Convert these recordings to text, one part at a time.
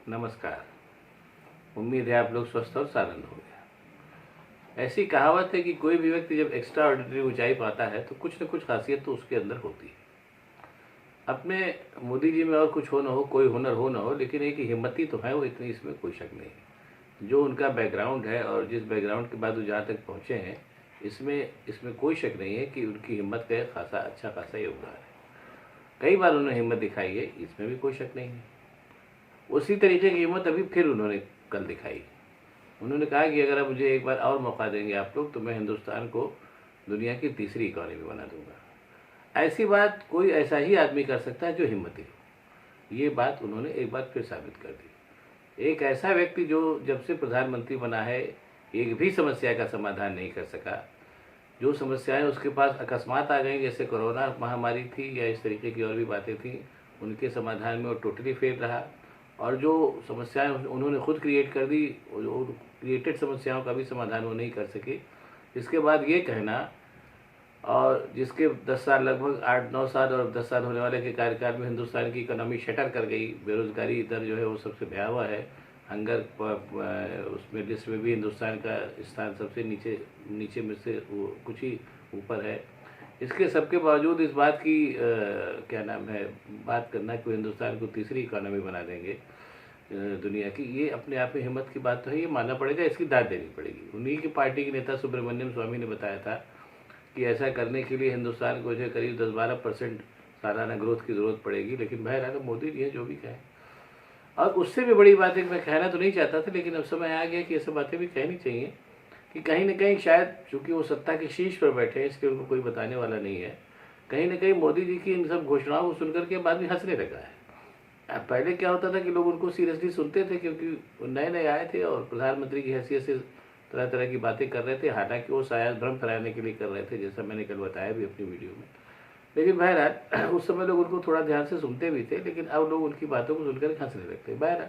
नमस्कार। उम्मीद है आप लोग स्वस्थ और सानंद होंगे। ऐसी कहावत है कि कोई भी व्यक्ति जब एक्स्ट्रा ऑर्डिनरी ऊंचाई पाता है तो कुछ न कुछ खासियत तो उसके अंदर होती है। अपने मोदी जी में और कुछ हो न हो, कोई हुनर हो न हो, लेकिन एक हिम्मती तो है वो, इतनी इसमें कोई शक नहीं है। जो उनका बैकग्राउंड है और जिस बैकग्राउंड के बाद वो जहाँ तक पहुँचे हैं, इसमें कोई शक नहीं है कि उनकी हिम्मत का खासा अच्छा खासा योगदान है। कई बार उन्होंने हिम्मत दिखाई है, इसमें भी कोई शक नहीं है। उसी तरीके की हिम्मत अभी फिर उन्होंने कल दिखाई। उन्होंने कहा कि अगर आप मुझे एक बार और मौका देंगे आप लोग, तो मैं हिंदुस्तान को दुनिया की तीसरी इकॉनमी बना दूंगा। ऐसी बात कोई ऐसा ही आदमी कर सकता है जो हिम्मती हो। ये बात उन्होंने एक बार फिर साबित कर दी। एक ऐसा व्यक्ति जो जब से प्रधानमंत्री बना है एक भी समस्या का समाधान नहीं कर सका। जो समस्याएं उसके पास अकस्मात आ गई, जैसे कोरोना महामारी थी या इस तरीके की और भी बातें थी, उनके समाधान में वो टोटली फेल रहा। और जो समस्याएं उन्होंने खुद क्रिएट कर दी, क्रिएटेड समस्याओं का भी समाधान वो नहीं कर सके। इसके बाद ये कहना, और जिसके 10 साल, लगभग 8-9 साल और 10 साल होने वाले के कार्यकाल में हिंदुस्तान की इकोनॉमी शटर कर गई। बेरोजगारी दर जो है वो सबसे भयावह है। हंगर उसमें लिस्ट में भी हिंदुस्तान का स्थान सबसे नीचे में से वो कुछ ही ऊपर है। इसके सबके बावजूद इस बात की क्या नाम है, बात करना कि हिंदुस्तान को तीसरी इकोनॉमी बना देंगे दुनिया की, ये अपने आप में हिम्मत की बात तो है। ये मानना पड़ेगा, इसकी दाद देनी पड़ेगी। उन्हीं की पार्टी के नेता सुब्रमण्यम स्वामी ने बताया था कि ऐसा करने के लिए हिंदुस्तान को जो करीब 10-12% सालाना ग्रोथ की ज़रूरत पड़ेगी। लेकिन बहरहाल मोदी जी है, जो भी कहें। और उससे भी बड़ी बात है, मैं कहना तो नहीं चाहता था, लेकिन अब समय आ गया कि ये सब बातें भी कहनी चाहिए कि कहीं न कहीं शायद चूँकि वो सत्ता के शीर्ष पर बैठे हैं, इसलिए उनको कोई बताने वाला नहीं है। कहीं न कहीं मोदी जी की इन सब घोषणाओं को सुनकर के बाद भी हंसने लगा है। अब पहले क्या होता था कि लोग उनको सीरियसली सुनते थे, क्योंकि वो नए नए आए थे और प्रधानमंत्री की हैसियत से तरह तरह की बातें कर रहे थे। हालांकि वो शायद भ्रम फैलाने के लिए कर रहे थे, जैसा मैंने कल बताया भी अपनी वीडियो में। लेकिन बहरहाल उस समय लोग उनको थोड़ा ध्यान से सुनते भी थे, लेकिन अब लोग उनकी बातों को सुनकर हंसने लगते। बहरहाल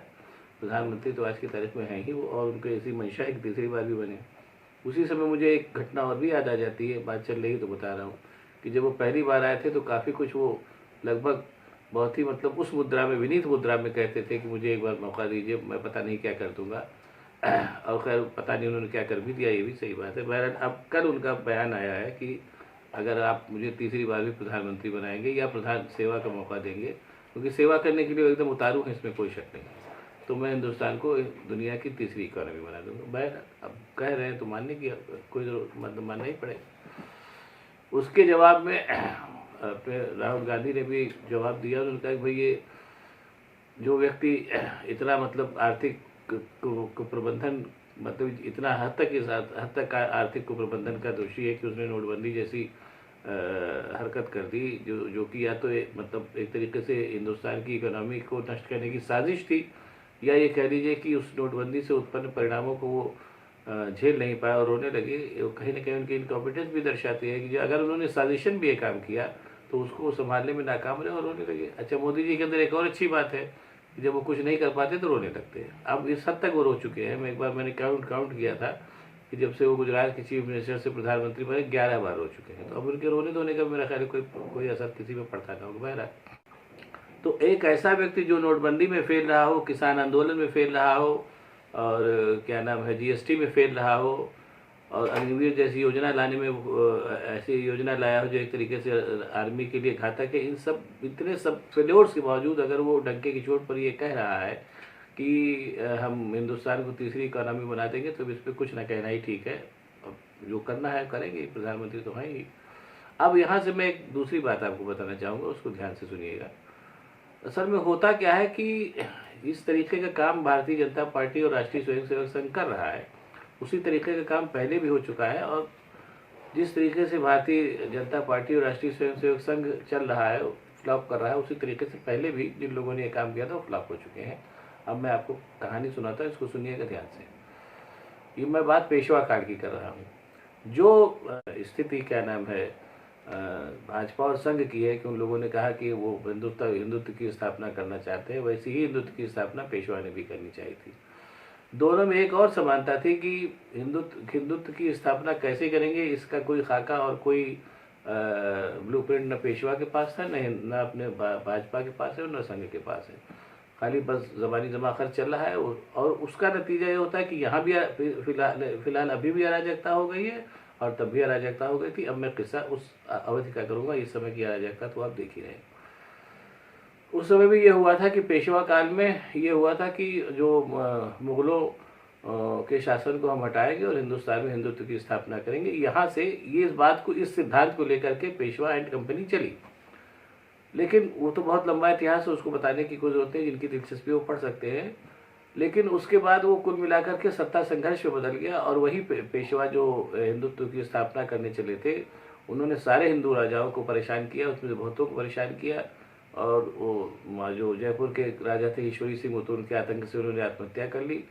प्रधानमंत्री तो आज की तारीख में हैं ही वो, और उनको ऐसी मंशा है कि तीसरी बार भी बने। उसी समय मुझे एक घटना और भी याद आ जाती है, बात चल रही तो बता रहा हूँ कि जब वो पहली बार आए थे तो काफ़ी कुछ वो लगभग बहुत ही मतलब उस मुद्रा में, विनीत मुद्रा में कहते थे कि मुझे एक बार मौका दीजिए, मैं पता नहीं क्या कर दूंगा। और खैर पता नहीं उन्होंने क्या कर भी दिया, ये भी सही बात है। बहरहाल अब कल उनका बयान आया है कि अगर आप मुझे तीसरी बार भी प्रधानमंत्री बनाएंगे या प्रधान सेवा का मौका देंगे, क्योंकि सेवा करने के लिए एकदम उतारू है, इसमें कोई शक नहीं, तो मैं हिंदुस्तान को दुनिया की तीसरी इकोनॉमी बना दूंगा। बहरहाल अब कह रहे हैं तो मानने की कोई मतलब मानना ही पड़ेगा। उसके जवाब में अपने राहुल गांधी ने भी जवाब दिया। उन्होंने कहा कि भाई ये जो व्यक्ति इतना मतलब आर्थिक कुप्रबंधन, मतलब इतना हद तक का आर्थिक कुप्रबंधन का दोषी है कि उसने नोटबंदी जैसी हरकत कर दी, जो कि या तो मतलब एक तरीके से हिंदुस्तान की इकोनॉमी को नष्ट करने की साजिश थी, या ये कह लीजिए कि उस नोटबंदी से उत्पन्न परिणामों को वो झेल नहीं पाया और रोने लगे। कहीं ना कहीं उनकी इनकॉम्पिटेंस भी दर्शाती है कि अगर उन्होंने साजिशन भी ये काम किया तो उसको संभालने में नाकाम रहे और रोने लगे। अच्छा, मोदी जी के अंदर एक और अच्छी बात है कि जब वो कुछ नहीं कर पाते तो रोने लगते हैं। अब इस हद तक वो रो चुके हैं। मैं एक बार मैंने काउंट किया था कि जब से वो गुजरात के चीफ मिनिस्टर से प्रधानमंत्री बने 11 बार रो चुके हैं। तो अब उनके रोने धोने का मेरा ख्याल कोई असर किसी में पड़ता ना होगा। बहरहाल तो एक ऐसा व्यक्ति जो नोटबंदी में फेल रहा हो, किसान आंदोलन में फेल रहा हो, और क्या नाम है जीएसटी में फेल रहा हो, और अग्निवीर जैसी योजना लाने में ऐसी योजना लाया हो जो एक तरीके से आर्मी के लिए घातक है, इन सब इतने सब फेल्योर्स के बावजूद अगर वो डंके की चोट पर ये कह रहा है कि हम हिंदुस्तान को तीसरी इकोनॉमी बना देंगे, तो इस पर कुछ ना कहना ही ठीक है। अब जो करना है करेंगे, प्रधानमंत्री तो हैं ही। अब यहाँ से मैं एक दूसरी बात आपको बताना चाहूँगा, उसको ध्यान से सुनिएगा। असल में होता क्या है कि इस तरीके का काम भारतीय जनता पार्टी और राष्ट्रीय स्वयंसेवक संघ कर रहा है, उसी तरीके का काम पहले भी हो चुका है। और जिस तरीके से भारतीय जनता पार्टी और राष्ट्रीय स्वयंसेवक संघ चल रहा है, फ्लॉप कर रहा है, उसी तरीके से पहले भी जिन लोगों ने ये काम किया था वो फ्लॉप हो चुके हैं। अब मैं आपको कहानी सुनाता हूँ, इसको सुनिएगा ध्यान से। ये मैं बात पेशवा काल की कर रहा हूँ। जो स्थिति क्या नाम है भाजपा और संघ की है कि उन लोगों ने कहा कि वो हिंदुत्व की स्थापना करना चाहते हैं, वैसे ही हिंदुत्व की स्थापना पेशवा ने भी करनी चाहिए थी। दोनों में एक और समानता थी कि हिंदुत्व की स्थापना कैसे करेंगे, इसका कोई खाका और कोई ब्लूप्रिंट न पेशवा के पास था, न अपने भाजपा के पास है और न संघ के पास है। खाली बस ज़बानी जमा खर्च चल रहा है। और उसका नतीजा ये होता है कि यहाँ भी फिलहाल अभी भी अराजकता हो गई है और तब भी अराजकता हो गई थी। अब मैं किस्सा उस अवधि का करूँगा, इस समय की अराजकता तो आप देख ही रहे हैं। उस समय भी ये हुआ था कि पेशवा काल में ये हुआ था कि जो मुग़लों के शासन को हम हटाएंगे और हिंदुस्तान में हिंदुत्व की स्थापना करेंगे। यहाँ से ये इस सिद्धांत को लेकर के पेशवा एंड कंपनी चली। लेकिन वो तो बहुत लंबा इतिहास है, उसको बताने की कोई जरूरत नहीं, जिनकी दिलचस्पी वो पढ़ सकते हैं। लेकिन उसके बाद वो कुल मिलाकर के सत्ता संघर्ष में बदल गया और वही पेशवा जो हिंदुत्व की स्थापना करने चले थे, उन्होंने सारे हिंदू राजाओं को परेशान किया, उसमें से बहुतों को परेशान किया। और वो जो जयपुर के राजा थे ईश्वरी सिंह, तो उनके आतंक से उन्होंने आत्महत्या कर ली।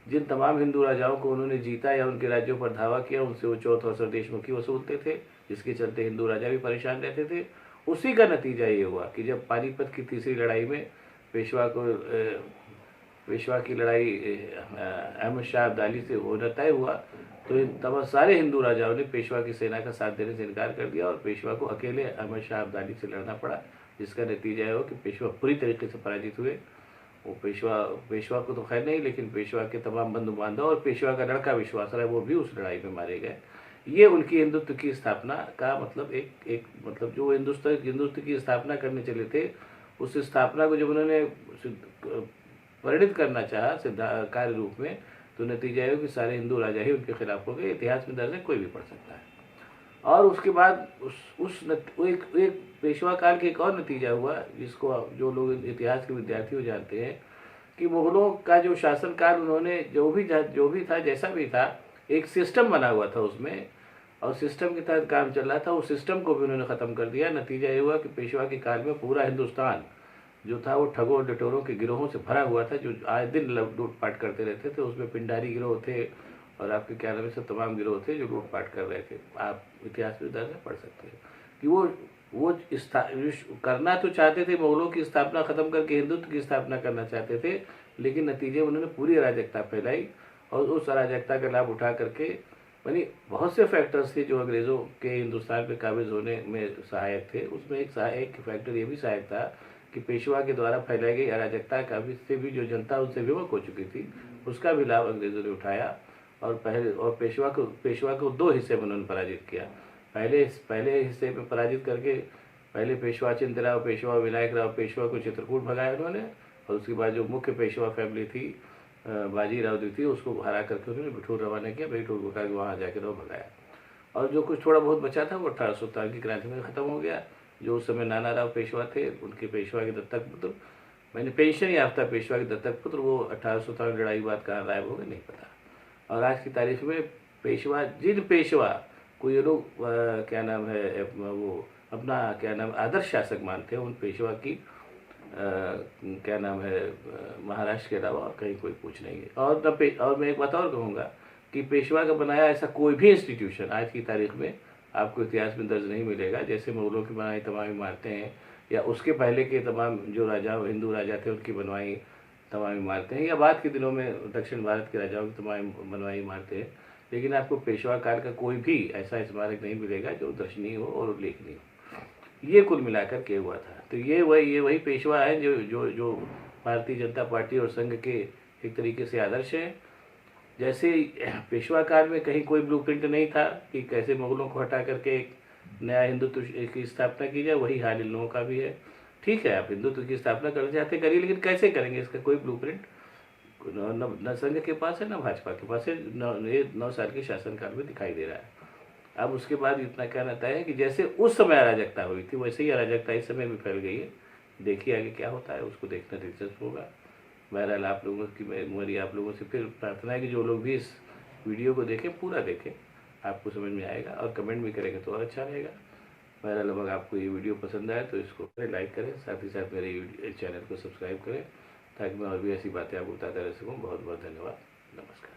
जिन तमाम हिंदू राजाओं को उन्होंने जीता या उनके राज्यों पर धावा किया, उनसे वो चौथ और देशमुखी वसूलते थे, जिसके चलते हिंदू राजा भी परेशान रहते थे। उसी का नतीजा ये हुआ कि जब पानीपत की तीसरी लड़ाई में पेशवा की लड़ाई अहमद शाह अब्दाली से होना तय हुआ, तो तब सारे हिंदू राजाओं ने पेशवा की सेना का साथ देने से इनकार कर दिया और पेशवा को अकेले अहमद शाह अब्दाली से लड़ना पड़ा, जिसका नतीजा हुआ कि पेशवा पूरी तरीके से पराजित हुए। वो पेशवा को तो खैर नहीं, लेकिन पेशवा के तमाम बंधु बांधव और पेशवा का लड़का विश्वासराय, वो भी उस लड़ाई में मारे गए। ये उनकी हिंदुत्व की स्थापना का मतलब एक मतलब जो हिंदुत्व की स्थापना करने चले थे, उस स्थापना को जब उन्होंने परिणित करना चाहा कार्य रूप में, तो नतीजा है कि सारे हिंदू राजा ही उनके खिलाफ हो गए। इतिहास में दर्ज है, कोई भी पढ़ सकता है। और उसके बाद एक पेशवा काल के एक और नतीजा हुआ, जिसको जो लोग इतिहास के विद्यार्थी हो जानते हैं, कि मुगलों का जो शासनकाल, उन्होंने जो भी था जैसा भी था, एक सिस्टम बना हुआ था उसमें, और सिस्टम के तहत काम चल रहा था। उस सिस्टम को भी उन्होंने ख़त्म कर दिया। नतीजा ये हुआ कि पेशवा के काल में पूरा हिंदुस्तान जो था वो ठगों और डटोरों के गिरोहों से भरा हुआ था, जो आए दिन लूटपाट करते रहते थे। उसमें पिंडारी गिरोह थे और आपके क्या नाम है, सब तमाम गिरोह थे जो लूटपाट कर रहे थे। आप इतिहास में दर्ज पढ़ सकते हैं कि वो करना तो चाहते थे, मुगलों की स्थापना खत्म करके हिंदुत्व की स्थापना करना चाहते थे, लेकिन नतीजे उन्होंने पूरी अराजकता फैलाई और उस अराजकता का लाभ उठा करके यानी बहुत से फैक्टर्स थे जो अंग्रेज़ों के हिंदुस्तान पे काबिज होने में सहायक थे। उसमें एक फैक्टर ये भी सहायक था कि पेशवा के द्वारा फैलाई गई अराजकता का भी से भी जो जनता उनसे विमुख हो चुकी थी, उसका भी लाभ अंग्रेज़ों ने उठाया। और पेशवा को दो हिस्से में उन्होंने पराजित किया। पहले हिस्से में पराजित करके पहले पेशवा चिंतराव, पेशवा विनायक राव पेशवा को चित्रकूट भगाया उन्होंने, और उसके बाद जो मुख्य पेशवा फैमिली थी बाजीराव थी, उसको हरा करके उन्होंने बिठूर रवाना किया। बिठूर को कहा कि वहाँ जाकर वो भगाया। और जो कुछ थोड़ा बहुत बचा था वो 1857 की क्रांति में ख़त्म हो गया। जो उस समय नाना राव पेशवा थे, उनके पेशवा के दत्तक पुत्र, मैंने पेंशन याफ्ता पेशवा के दत्तक पुत्र, वो 1857 लड़ाई बाद कहाँ गायब हो गए नहीं पता। और आज की तारीख में जिन पेशवा को ये लोग क्या नाम है वो अपना क्या नाम आदर्श शासक मानते हैं, उन पेशवा की क्या नाम है महाराष्ट्र के अलावा कहीं कोई पूछ नहीं है। और मैं एक बात और कहूँगा कि पेशवा का बनाया ऐसा कोई भी इंस्टीट्यूशन आज की तारीख में आपको इतिहास में दर्ज नहीं मिलेगा। जैसे मुगलों की बनाई तमाम इमारतें हैं, या उसके पहले के तमाम जो हिंदू राजा थे उनकी बनवाई तमाम इमारतें हैं, या बाद के दिनों में दक्षिण भारत के राजाओं की तमाम बनवाई इमारतें हैं, लेकिन आपको पेशवा काल का कोई भी ऐसा स्मारक नहीं मिलेगा जो दर्शनीय हो और उल्लेखनीय हो। ये कुल मिलाकर के हुआ था। तो ये वही पेशवा है जो भारतीय जनता पार्टी और संघ के एक तरीके से आदर्श हैं। जैसे पेशवा काल में कहीं कोई ब्लूप्रिंट नहीं था कि कैसे मुगलों को हटा करके एक नया हिंदुत्व की स्थापना की जाए, वही हाल इन लोगों का भी है। ठीक है, आप हिंदुत्व की स्थापना करना चाहते करिए, लेकिन कैसे करेंगे इसका कोई ब्लूप्रिंट न संघ के पास है, न भाजपा के पास है। 9 साल के शासनकाल में दिखाई दे रहा है। अब उसके बाद इतना कहना तय है कि जैसे उस समय अराजकता हुई थी, वैसे ही अराजकता इस समय भी फैल गई है। देखिए आगे क्या होता है, उसको देखना दिलचस्प होगा। बहरहाल आप लोगों से फिर प्रार्थना है कि जो लोग भी इस वीडियो को देखें, पूरा देखें, आपको समझ में आएगा, और कमेंट भी करेंगे तो और अच्छा रहेगा। बहरहाल अगर आपको ये वीडियो पसंद आए तो इसको लाइक करें, साथ ही साथ मेरे चैनल को सब्सक्राइब करें, ताकि मैं और भी ऐसी बातें आपको बताता रह सकूँ। बहुत बहुत धन्यवाद, नमस्कार।